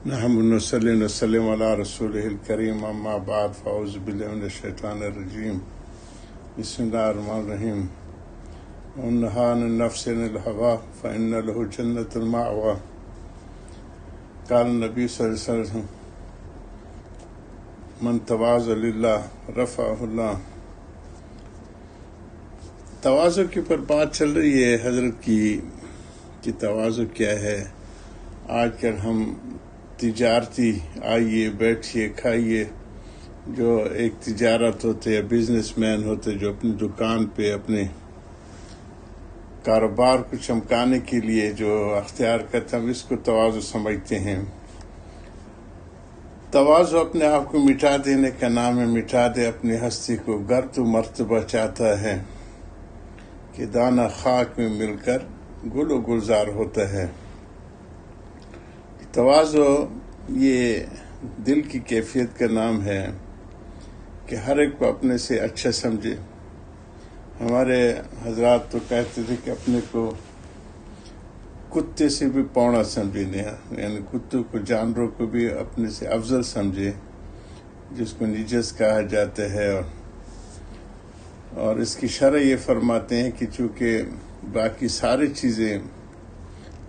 نحمد ونصلي ونسلم على رسوله الكريم أما بعد فأعوذ بالله من الشيطان الرجيم بسم الله الرحمن الرحيم ونهى عن النفس عن الهوى فإن له جنة المأوى قال النبي صلى الله عليه وسلم من تواضع لله رفعه الله. تواضع کے پر بات چل رہی ہے حضرت کی تواضع کیا ہے. آج کل ہم تجارتی آئیے بیٹھیے کھائیے، جو ایک تجارت ہوتے یا بزنس مین ہوتے جو اپنی دکان پہ اپنے کاروبار کو چمکانے کے لیے جو اختیار کرتے ہیں اس کو تواضع سمجھتے ہیں. تواضع اپنے آپ کو مٹا دینے کا نام ہے. مٹا دے اپنی ہستی کو. گرد و مرتبہ چاہتا ہے کہ دانہ خاک میں مل کر گل و گلزار ہوتا ہے. تواضع یہ دل کی کیفیت کا نام ہے کہ ہر ایک کو اپنے سے اچھا سمجھے. ہمارے حضرات تو کہتے تھے کہ اپنے کو کتے سے بھی پونا سمجھے، یعنی کتوں کو، جانوروں کو بھی اپنے سے افضل سمجھے، جس کو نجس کہا جاتا ہے. اور اس کی شرح یہ فرماتے ہیں کہ چونکہ باقی ساری چیزیں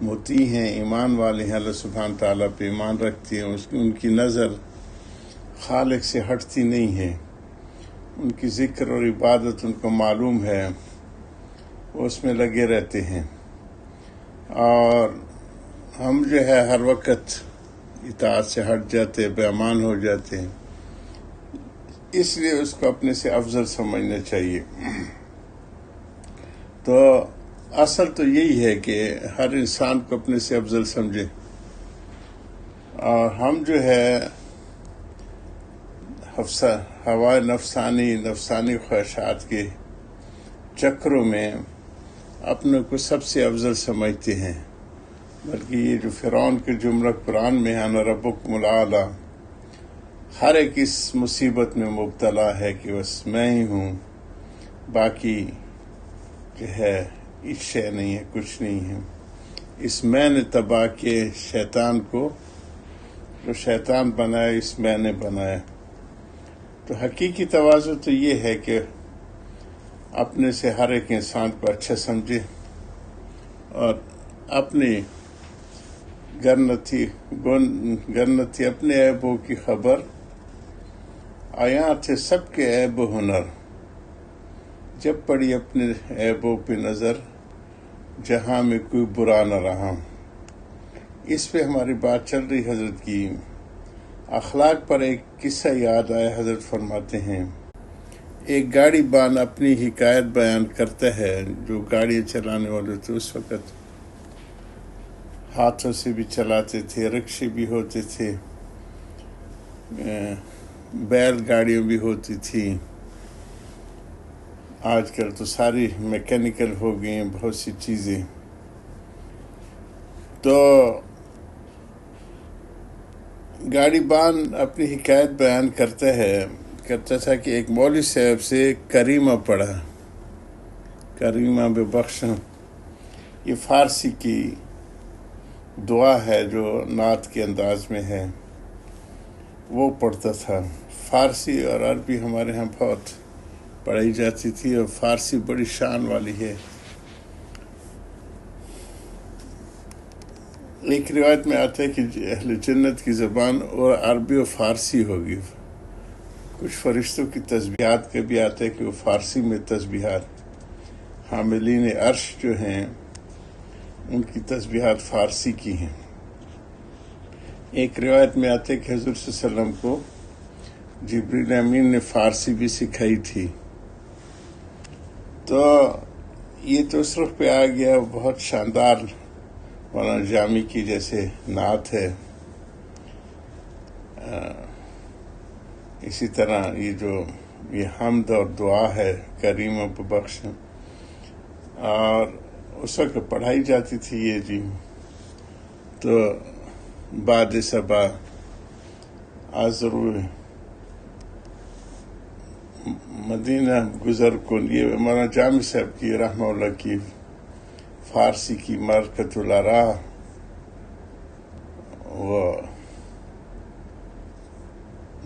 مطیع ہیں، ایمان والے ہیں، اللہ سبحانہ تعالیٰ پہ ایمان رکھتی ہیں، ان کی نظر خالق سے ہٹتی نہیں ہے. ان کی ذکر اور عبادت ان کو معلوم ہے، وہ اس میں لگے رہتے ہیں. اور ہم جو ہے ہر وقت اطاعت سے ہٹ جاتے، بے ایمان ہو جاتے ہیں. اس لیے اس کو اپنے سے افضل سمجھنا چاہیے. تو اصل تو یہی ہے کہ ہر انسان کو اپنے سے افضل سمجھے. اور ہم جو ہے ہوائے نفسانی خواہشات کے چکروں میں اپنے کو سب سے افضل سمجھتے ہیں. بلکہ یہ جو فرعون کے جملہ قرآن میں ہے، انا ربکم الاعلی، ہر ایک اس مصیبت میں مبتلا ہے کہ بس میں ہی ہوں، باقی جو ہے اس شے نہیں ہے، کچھ نہیں ہے. اس میں نے تباہ کے شیطان کو، جو شیطان بنایا اس میں نے بنایا. تو حقیقی تواضع تو یہ ہے کہ اپنے سے ہر ایک انسان کو اچھا سمجھے اور اپنی گرنتی اپنے عیبوں کی خبر آیاں تھے سب کے عیب و ہنر، جب پڑی اپنے عیبوں پہ نظر جہاں میں کوئی برا نہ رہا. اس پہ ہماری بات چل رہی. حضرت کی اخلاق پر ایک قصہ یاد آیا. حضرت فرماتے ہیں ایک گاڑی بان اپنی حکایت بیان کرتا ہے. جو گاڑی چلانے والے تھے اس وقت ہاتھوں سے بھی چلاتے تھے، رکشے بھی ہوتے تھے، بیل گاڑیاں بھی ہوتی تھی. آج کل تو ساری میکینیکل ہو گئی ہیں بہت سی چیزیں. تو گاڑی بان اپنی حکایت بیان کرتا تھا کہ ایک مولوی صاحب سے کریمہ پڑھا. کریمہ ببخش، یہ فارسی کی دعا ہے جو نعت کے انداز میں ہے، وہ پڑھتا تھا. فارسی اور عربی ہمارے ہاں بہت پڑھائی جاتی تھی، اور فارسی بڑی شان والی ہے. ایک روایت میں آتا ہے کہ اہل جنت کی زبان اور عربی و فارسی ہوگی. کچھ فرشتوں کی تسبیحات کا بھی آتا ہے کہ وہ فارسی میں تسبیحات، حاملین عرش جو ہیں ان کی تسبیحات فارسی کی ہیں. ایک روایت میں آتا ہے کہ حضور صلی اللہ علیہ وسلم کو جبریل امین نے فارسی بھی سکھائی تھی. تو یہ تو اس رخ پہ آ گیا. بہت شاندار مولانا جامی کی جیسے نعت ہے. اسی طرح یہ حمد اور دعا ہے کریمہ ببخش، اور اس وقت پڑھائی جاتی تھی یہ جی. تو بعد صبا آج ضرور مدینہ گزر کن، یہ مولانا جامی صاحب کی رحمہ اللہ کی فارسی کی مرکت الارا وہ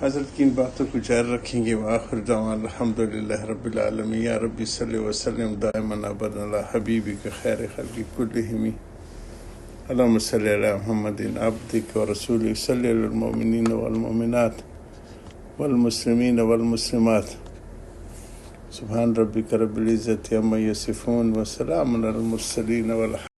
حضرت کی ان باتوں کو جاری رکھیں گے. وآخر دعوانا الحمدللہ رب العالمین. یا ربی صلی وسلم دائما ابدا علی حبیبک خیر خلق کلہم. اللہم صلی علی محمد عبدک ورسولک. صلی علی المؤمنین والمؤمنات والمسلمین والمسلمات. سبحان ربک رب العزت عما یصفون وسلام علی المرسلین والحمد